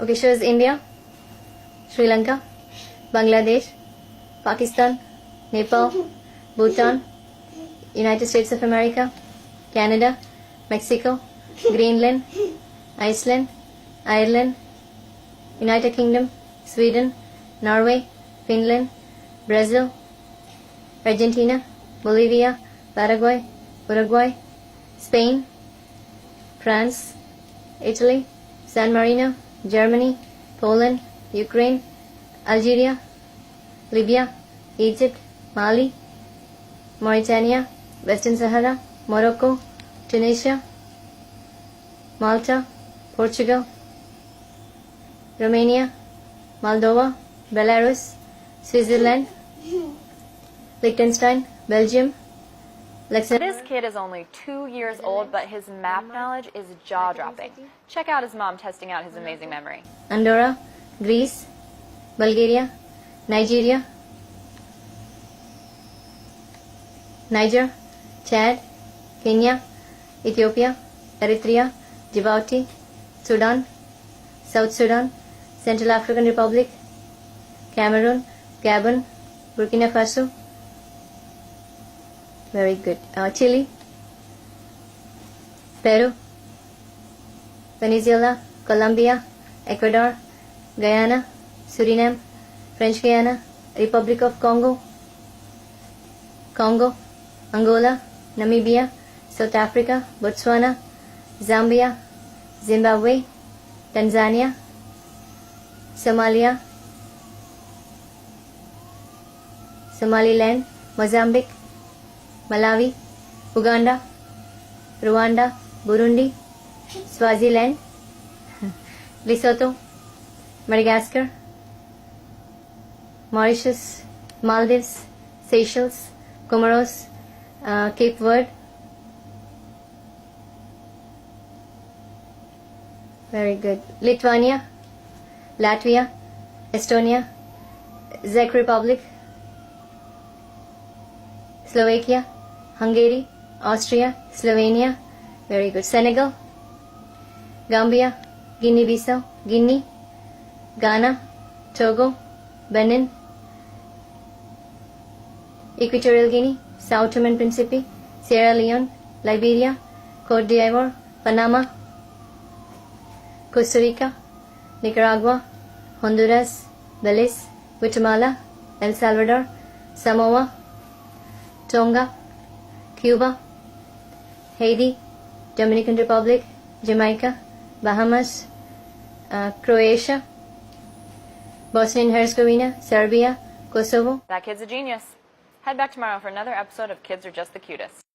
Okay, shows India, Sri Lanka, Bangladesh, Pakistan, Nepal, Bhutan, United States of America, Canada, Mexico, Greenland, Iceland, Ireland, United Kingdom, Sweden, Norway, Finland, Brazil, Argentina, Bolivia, Paraguay, Uruguay, Spain, France, Italy, San Marino, Germany, Poland, Ukraine, Algeria, Libya, Egypt, Mali, Mauritania, Western Sahara, Morocco, Tunisia, Malta, Portugal, Romania, Moldova, Belarus, Switzerland, Liechtenstein, Belgium, Luxembourg. This kid is only 2 years old, but his map knowledge is jaw-dropping. Check out his mom testing out his amazing memory. Andorra, Greece, Bulgaria, Nigeria, Niger, Chad, Kenya, Ethiopia, Eritrea, Djibouti, Sudan, South Sudan, Central African Republic, Cameroon, Gabon, Burkina Faso. Very good. Chile, Peru, Venezuela, Colombia, Ecuador, Guyana, Suriname, French Guiana, Republic of Congo, Angola, Namibia, South Africa, Botswana, Zambia, Zimbabwe, Tanzania, Somalia, Somaliland, Mozambique, Malawi, Uganda, Rwanda, Burundi, Swaziland, Lesotho, Madagascar, Mauritius, Maldives, Seychelles, Comoros, Cape Verde. Very good. Lithuania, Latvia, Estonia, Czech Republic, Slovakia, Hungary, Austria, Slovenia. Very good. Senegal, Gambia, Guinea-Bissau, Guinea, Ghana, Togo, Benin, Equatorial Guinea, Sao Tome and Principe, Sierra Leone, Liberia, Cote d'Ivoire, Panama, Costa Rica, Nicaragua, Honduras, Belize, Guatemala, El Salvador, Samoa, Tonga, Cuba, Haiti, Dominican Republic, Jamaica, Bahamas, Croatia, Bosnia and Herzegovina, Serbia, Kosovo. That kid's a genius. Head back tomorrow for another episode of Kids Are Just the Cutest.